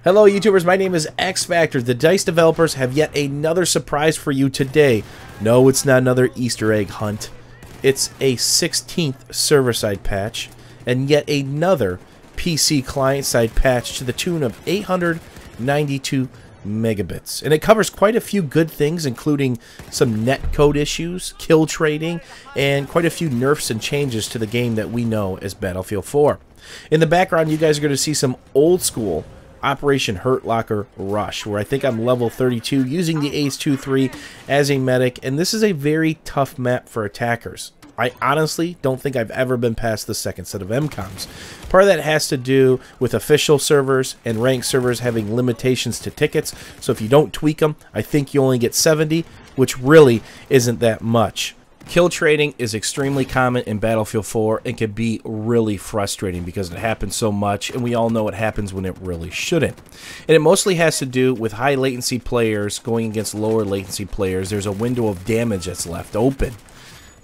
Hello YouTubers, my name is X Factor. The DICE developers have yet another surprise for you today. No, it's not another Easter egg hunt. It's a 16th server-side patch and yet another PC client-side patch to the tune of 892 megabits. And it covers quite a few good things, including some netcode issues, kill trading, and quite a few nerfs and changes to the game that we know as Battlefield 4. In the background, you guys are going to see some old school Operation Hurt Locker Rush, where I think I'm level 32 using the Ace 2-3 as a medic, and this is a very tough map for attackers. I honestly don't think I've ever been past the second set of MCOMs. Part of that has to do with official servers and ranked servers having limitations to tickets, so if you don't tweak them, I think you only get 70, which really isn't that much. Kill trading is extremely common in Battlefield 4 and can be really frustrating because it happens so much, and we all know it happens when it really shouldn't. And it mostly has to do with high latency players going against lower latency players. There's a window of damage that's left open.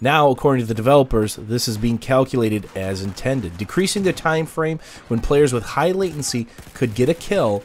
Now, according to the developers, this is being calculated as intended, decreasing the time frame when players with high latency could get a kill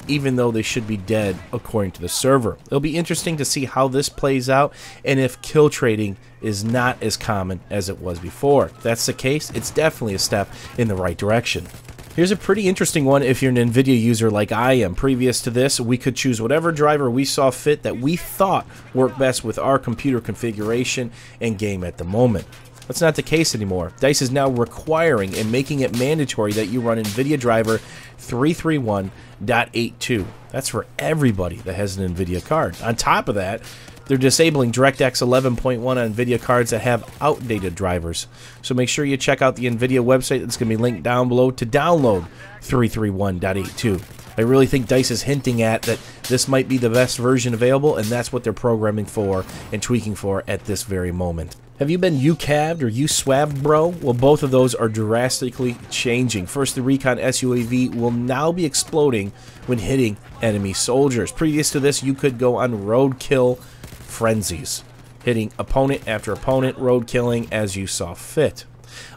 even though they should be dead according to the server. It'll be interesting to see how this plays out and if kill trading is not as common as it was before. If that's the case, it's definitely a step in the right direction. Here's a pretty interesting one if you're an Nvidia user like I am. Previous to this, we could choose whatever driver we saw fit that we thought worked best with our computer configuration and game at the moment. That's not the case anymore. DICE is now requiring and making it mandatory that you run Nvidia driver 331.82. That's for everybody that has an Nvidia card. On top of that, they're disabling DirectX 11.1 on Nvidia cards that have outdated drivers. So make sure you check out the Nvidia website that's going to be linked down below to download 331.82. I really think DICE is hinting at that this might be the best version available, and that's what they're programming for and tweaking for at this very moment. Have you been UCAV'd or SUAV'd, bro? Well, both of those are drastically changing. First, the Recon SUAV will now be exploding when hitting enemy soldiers. Previous to this, you could go on roadkill frenzies, hitting opponent after opponent, road killing as you saw fit.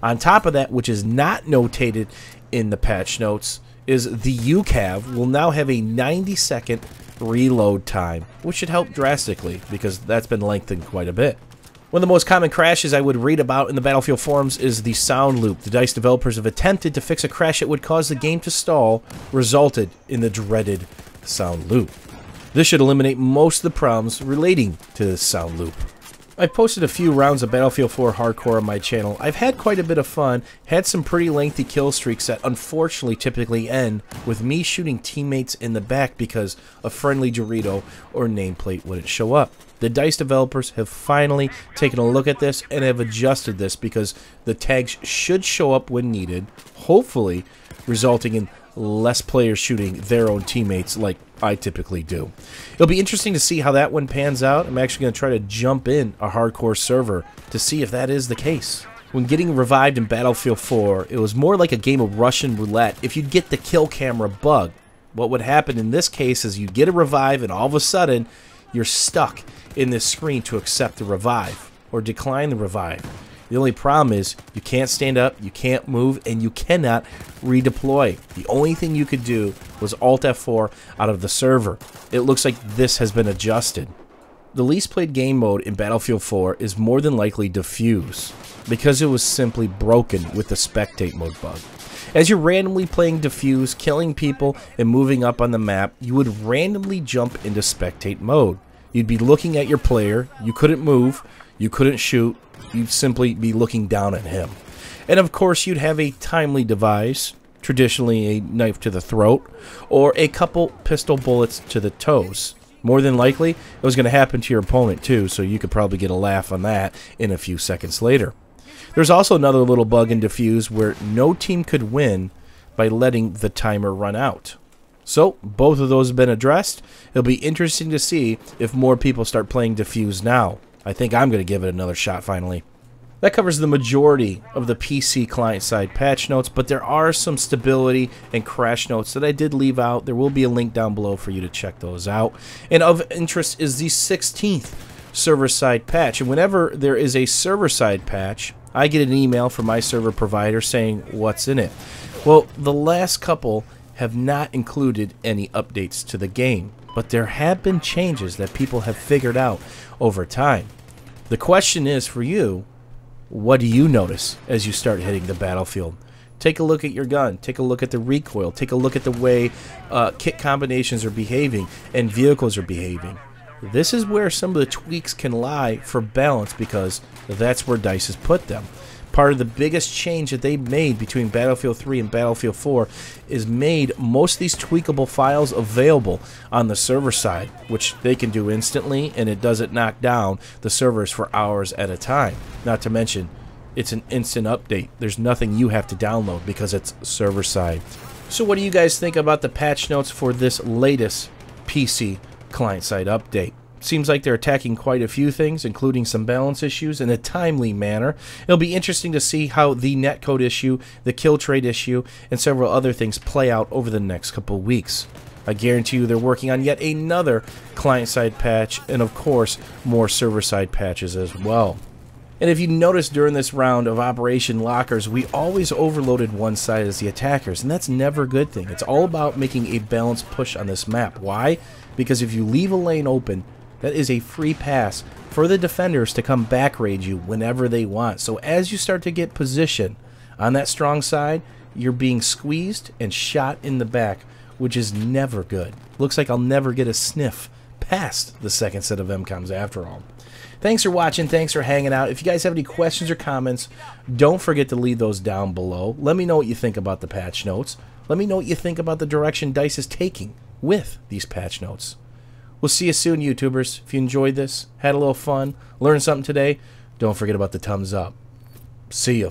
On top of that, which is not notated in the patch notes, is the UCAV will now have a 90-second reload time, which should help drastically because that's been lengthened quite a bit. One of the most common crashes I would read about in the Battlefield forums is the sound loop. The DICE developers have attempted to fix a crash that would cause the game to stall, resulted in the dreaded sound loop. This should eliminate most of the problems relating to this sound loop. I've posted a few rounds of Battlefield 4 Hardcore on my channel. I've had quite a bit of fun, had some pretty lengthy kill streaks that unfortunately typically end with me shooting teammates in the back because a friendly Dorito or nameplate wouldn't show up. The DICE developers have finally taken a look at this and have adjusted this because the tags should show up when needed, hopefully resulting in less players shooting their own teammates like I typically do. It'll be interesting to see how that one pans out. I'm actually going to try to jump in a hardcore server to see if that is the case. When getting revived in Battlefield 4, it was more like a game of Russian roulette if you'd get the kill camera bug. What would happen in this case is you'd get a revive and all of a sudden you're stuck in this screen to accept the revive or decline the revive. The only problem is you can't stand up, you can't move, and you cannot redeploy. The only thing you could do was Alt F4 out of the server. It looks like this has been adjusted. The least played game mode in Battlefield 4 is more than likely Defuse, because it was simply broken with the spectate mode bug. As you're randomly playing Defuse, killing people, and moving up on the map, you would randomly jump into spectate mode. You'd be looking at your player, you couldn't move, you couldn't shoot, you'd simply be looking down at him. And of course you'd have a timely device, traditionally a knife to the throat, or a couple pistol bullets to the toes. More than likely, it was going to happen to your opponent too, so you could probably get a laugh on that in a few seconds later. There's also another little bug in Defuse where no team could win by letting the timer run out. So, both of those have been addressed. It'll be interesting to see if more people start playing Defuse now. I think I'm going to give it another shot finally. That covers the majority of the PC client-side patch notes, but there are some stability and crash notes that I did leave out. There will be a link down below for you to check those out. And of interest is the 16th server-side patch. And whenever there is a server-side patch, I get an email from my server provider saying what's in it. Well, the last couple have not included any updates to the game, but there have been changes that people have figured out over time. The question is for you, what do you notice as you start hitting the battlefield? Take a look at your gun. Take a look at the recoil. Take a look at the way kit combinations are behaving and vehicles are behaving. This is where some of the tweaks can lie for balance, because that's where DICE has put them. Part of the biggest change that they made between Battlefield 3 and Battlefield 4 is made most of these tweakable files available on the server side, which they can do instantly, and it doesn't knock down the servers for hours at a time. Not to mention, it's an instant update. There's nothing you have to download because it's server side. So what do you guys think about the patch notes for this latest PC client-side update? Seems like they're attacking quite a few things, including some balance issues, in a timely manner. It'll be interesting to see how the netcode issue, the kill trade issue, and several other things play out over the next couple weeks. I guarantee you they're working on yet another client-side patch, and of course, more server-side patches as well. And if you notice during this round of Operation Lockers, we always overloaded one side as the attackers, and that's never a good thing. It's all about making a balanced push on this map. Why? Because if you leave a lane open, that is a free pass for the defenders to come back raid you whenever they want. So as you start to get position on that strong side, you're being squeezed and shot in the back, which is never good. Looks like I'll never get a sniff past the second set of MCOMs after all. Thanks for watching. Thanks for hanging out. If you guys have any questions or comments, don't forget to leave those down below. Let me know what you think about the patch notes. Let me know what you think about the direction DICE is taking with these patch notes. We'll see you soon, YouTubers. If you enjoyed this, had a little fun, learned something today, don't forget about the thumbs up. See ya.